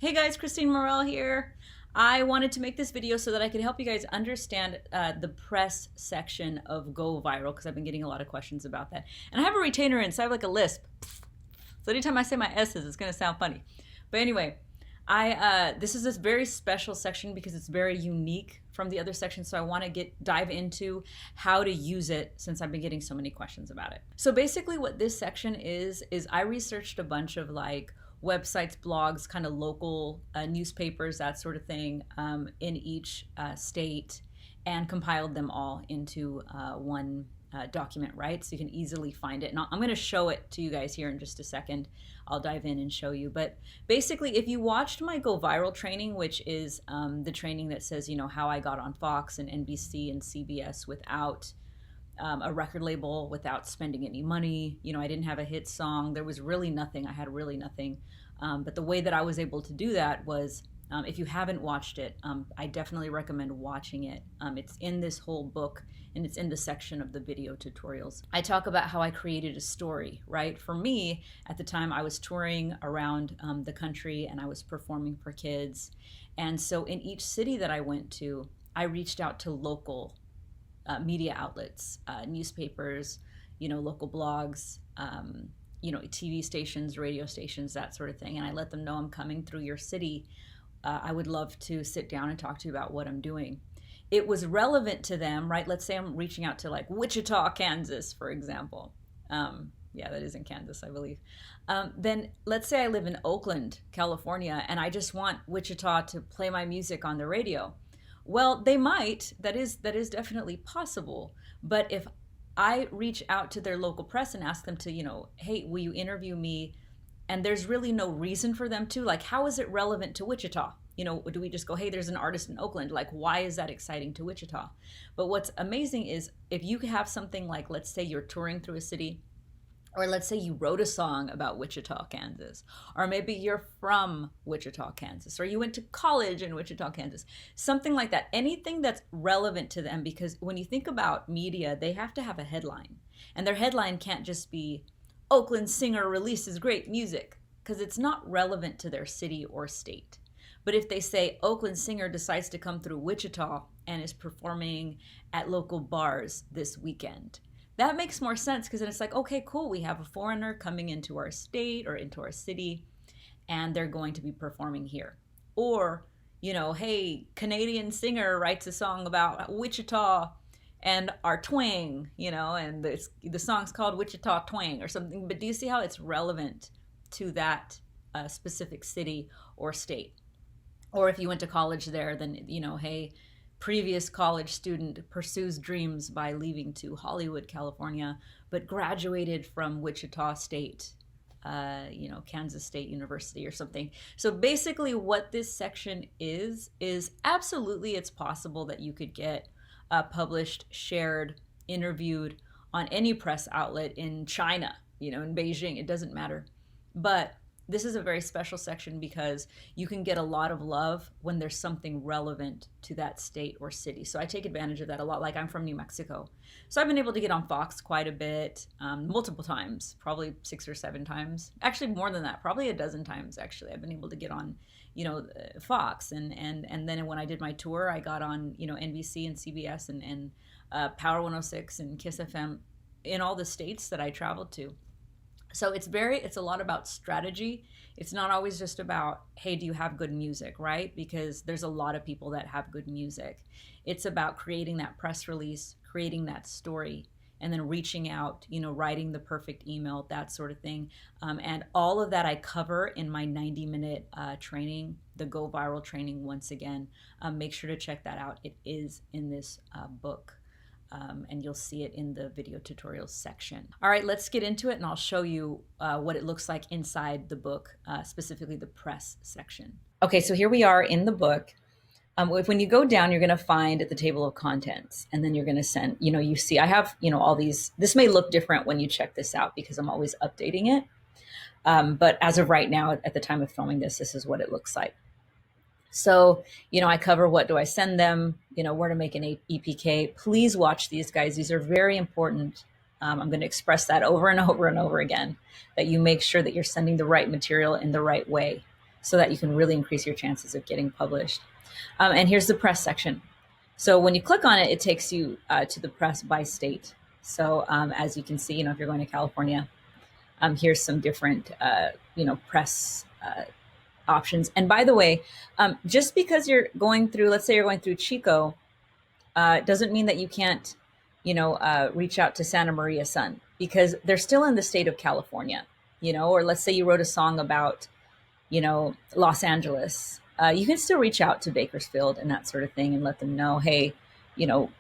Hey guys, Christine Morel here. I wanted to make this video so that I could help you guys understand the press section of Go Viral because I've been getting a lot of questions about that. And I have a retainer in, so I have like a lisp. So anytime I say my S's, it's going to sound funny. But anyway, this is this very special section because it's very unique from the other sections. So I want to dive into how to use it since I've been getting so many questions about it. So basically, what this section is I researched a bunch of like websites, blogs, kind of local newspapers, that sort of thing, in each state, and compiled them all into one document, right? So you can easily find it. And I'm going to show it to you guys here in just a second. I'll dive in and show you. But basically, if you watched my Go Viral training, which is the training that says, how I got on Fox and NBC and CBS without a record label, without spending any money. I didn't have a hit song. There was really nothing. I had really nothing. But the way that I was able to do that was, if you haven't watched it, I definitely recommend watching it. It's in this whole book, and it's in the section of the video tutorials. I talk about how I created a story, right? For me, at the time, I was touring around the country, and I was performing for kids. And so in each city that I went to, I reached out to local media outlets, newspapers, local blogs, TV stations, radio stations, that sort of thing. And I let them know I'm coming through your city. I would love to sit down and talk to you about what I'm doing. It was relevant to them, right? Let's say I'm reaching out to like Wichita, Kansas, for example. Yeah, that is in Kansas, I believe. Then let's say I live in Oakland, California, and I just want Wichita to play my music on the radio. Well, they might. That is definitely possible. But if I reach out to their local press and ask them to, hey, will you interview me? And there's really no reason for them to, like, how is it relevant to Wichita? Do we just go, hey, there's an artist in Oakland? Like, why is that exciting to Wichita? But what's amazing is if you have something like, let's say you're touring through a city, or let's say you wrote a song about Wichita, Kansas, or maybe you're from Wichita, Kansas, or you went to college in Wichita, Kansas, something like that. Anything that's relevant to them, because when you think about media, they have to have a headline. And their headline can't just be, Oakland singer releases great music, because it's not relevant to their city or state. But if they say Oakland singer decides to come through Wichita and is performing at local bars this weekend, that makes more sense because then it's like, okay, cool, we have a foreigner coming into our state or into our city and they're going to be performing here. Or, hey, Canadian singer writes a song about Wichita and our twang, and the song's called Wichita Twang or something. But do you see how it's relevant to that specific city or state? Or if you went to college there, then, hey, previous college student pursues dreams by leaving to Hollywood, California, but graduated from Wichita State, Kansas State University or something. So basically what this section is absolutely it's possible that you could get published, shared, interviewed on any press outlet in China, in Beijing, it doesn't matter. But this is a very special section because you can get a lot of love when there's something relevant to that state or city. So I take advantage of that a lot. Like I'm from New Mexico. So I've been able to get on Fox quite a bit, multiple times, probably 6 or 7 times. Actually more than that, probably a dozen times actually. I've been able to get on, Fox. And then when I did my tour, I got on, NBC and CBS and Power 106 and Kiss FM in all the states that I traveled to. So it's a lot about strategy. It's not always just about, hey, do you have good music, right? Because there's a lot of people that have good music. It's about creating that press release, creating that story, and then reaching out, writing the perfect email, that sort of thing. And all of that I cover in my 90-minute training, the Go Viral training once again. Make sure to check that out. It is in this book. And you'll see it in the video tutorials section. All right, let's get into it and I'll show you what it looks like inside the book, specifically the press section. Okay, so here we are in the book. When you go down, you're gonna find the table of contents and then you're gonna send, you see I have, all these, this may look different when you check this out because I'm always updating it. But as of right now, at the time of filming this is what it looks like. So, I cover what do I send them, where to make an EPK. Please watch these guys. These are very important. I'm going to express that over and over and over again, that you make sure that you're sending the right material in the right way. so that you can really increase your chances of getting published. And here's the press section. So when you click on it, it takes you to the press by state. So as you can see, if you're going to California, here's some different, press options. And by the way, just because you're going through, let's say you're going through Chico, doesn't mean that you can't, reach out to Santa Maria Sun, because they're still in the state of California, or let's say you wrote a song about, Los Angeles. You can still reach out to Bakersfield and that sort of thing and let them know, hey, you know,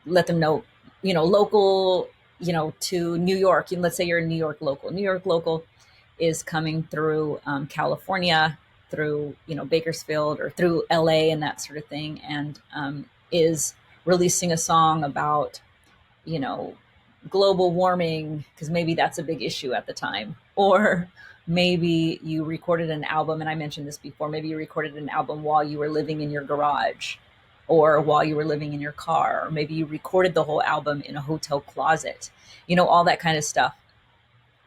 let them know, local, to New York. And let's say you're a New York local. New York local is coming through California, through, Bakersfield or through LA and that sort of thing, and is releasing a song about, you know, global warming, because maybe that's a big issue at the time. Or maybe you recorded an album, and I mentioned this before, maybe you recorded an album while you were living in your garage or while you were living in your car, or maybe you recorded the whole album in a hotel closet, all that kind of stuff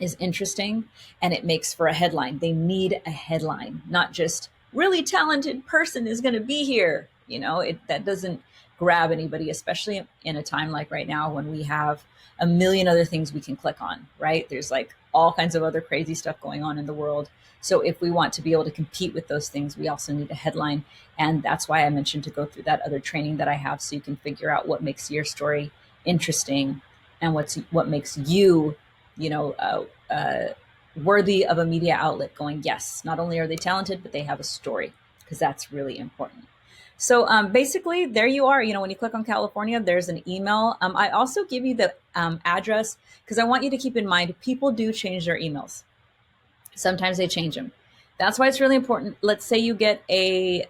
is interesting, and it makes for a headline. They need a headline, not just really talented person is going to be here. That doesn't grab anybody, especially in a time like right now when we have a million other things we can click on, right? There's like all kinds of other crazy stuff going on in the world. So if we want to be able to compete with those things, we also need a headline. And that's why I mentioned to go through that other training that I have, so you can figure out what makes your story interesting and what makes you, worthy of a media outlet going, yes, not only are they talented, but they have a story, because that's really important. So basically, there you are. When you click on California, there's an email. I also give you the address, because I want you to keep in mind, people do change their emails. Sometimes they change them. That's why it's really important. Let's say you get a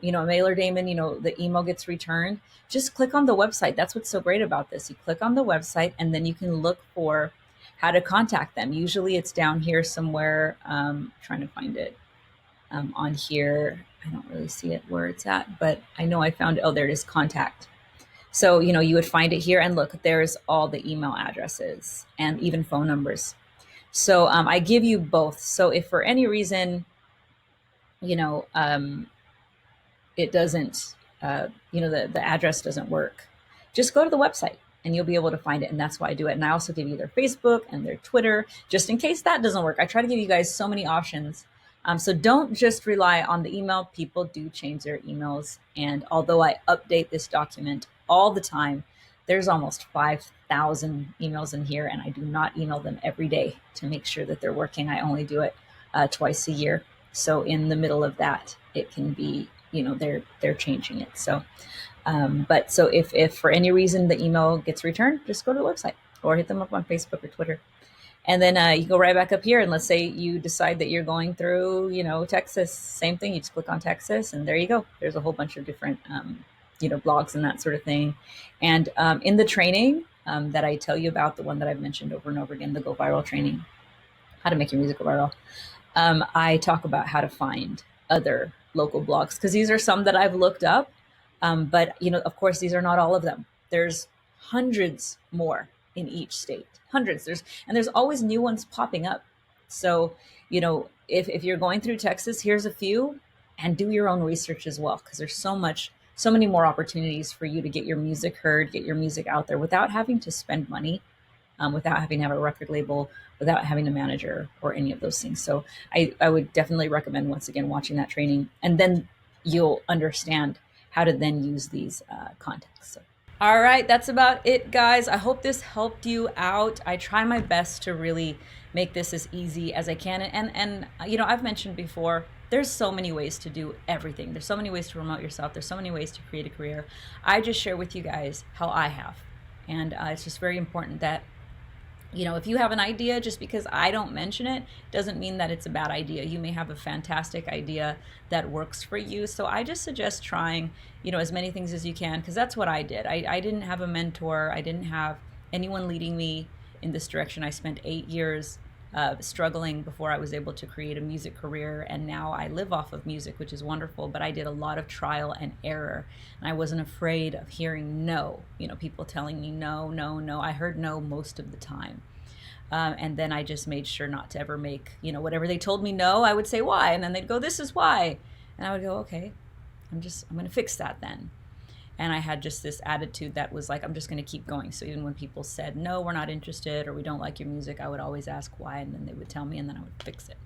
mailer daemon, the email gets returned. Just click on the website. That's what's so great about this. You click on the website, and then you can look for how to contact them. Usually it's down here somewhere. Trying to find it on here. I don't really see it where it's at, but I know I found it. Oh, there it is, contact. So, you would find it here, and look, there's all the email addresses and even phone numbers. So I give you both. So if for any reason, it doesn't, the address doesn't work, just go to the website and you'll be able to find it. And that's why I do it. And I also give you their Facebook and their Twitter, just in case that doesn't work. I try to give you guys so many options. So don't just rely on the email. People do change their emails. And although I update this document all the time, there's almost 5,000 emails in here, and I do not email them every day to make sure that they're working. I only do it twice a year. So in the middle of that, it can be, they're changing it. So, but so if for any reason the email gets returned, just go to the website or hit them up on Facebook or Twitter. And then you go right back up here, and let's say you decide that you're going through, Texas, same thing. You just click on Texas, and there you go. There's a whole bunch of different, blogs and that sort of thing. And in the training that I tell you about, the one that I've mentioned over and over again, the Go Viral training, how to make your music go viral, I talk about how to find other local blogs, because these are some that I've looked up. But, of course, these are not all of them. There's hundreds more in each state, hundreds. There's always new ones popping up. So, if you're going through Texas, here's a few, and do your own research as well, because there's so many more opportunities for you to get your music heard, get your music out there without having to spend money, without having to have a record label, without having a manager or any of those things. So I would definitely recommend, once again, watching that training, and then you'll understand how to then use these contacts. So. All right, that's about it, guys. I hope this helped you out. I try my best to really make this as easy as I can. And I've mentioned before, there's so many ways to do everything. There's so many ways to promote yourself. There's so many ways to create a career. I just share with you guys how I have. And it's just very important that, if you have an idea, just because I don't mention it doesn't mean that it's a bad idea. You may have a fantastic idea that works for you. So I just suggest trying, as many things as you can, because that's what I did. I didn't have a mentor. I didn't have anyone leading me in this direction. I spent 8 years struggling before I was able to create a music career, and now I live off of music, which is wonderful. But I did a lot of trial and error, and I wasn't afraid of hearing no. People telling me no, no, no. I heard no most of the time. And then I just made sure not to ever make, whatever they told me no, I would say why. And then they'd go, this is why. And I would go, okay, I'm going to fix that then. And I had just this attitude that was like, I'm just going to keep going. So even when people said, no, we're not interested, or we don't like your music, I would always ask why. And then they would tell me, and then I would fix it.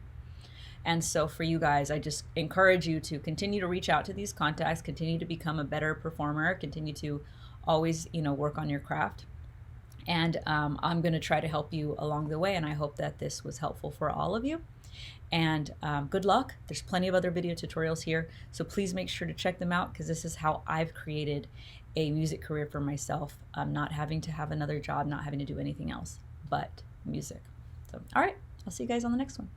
And so for you guys, I just encourage you to continue to reach out to these contacts, continue to become a better performer, continue to always, work on your craft. And I'm going to try to help you along the way. And I hope that this was helpful for all of you. And good luck. There's plenty of other video tutorials here. So please make sure to check them out, because this is how I've created a music career for myself. Not having to have another job, not having to do anything else but music. So, all right, I'll see you guys on the next one.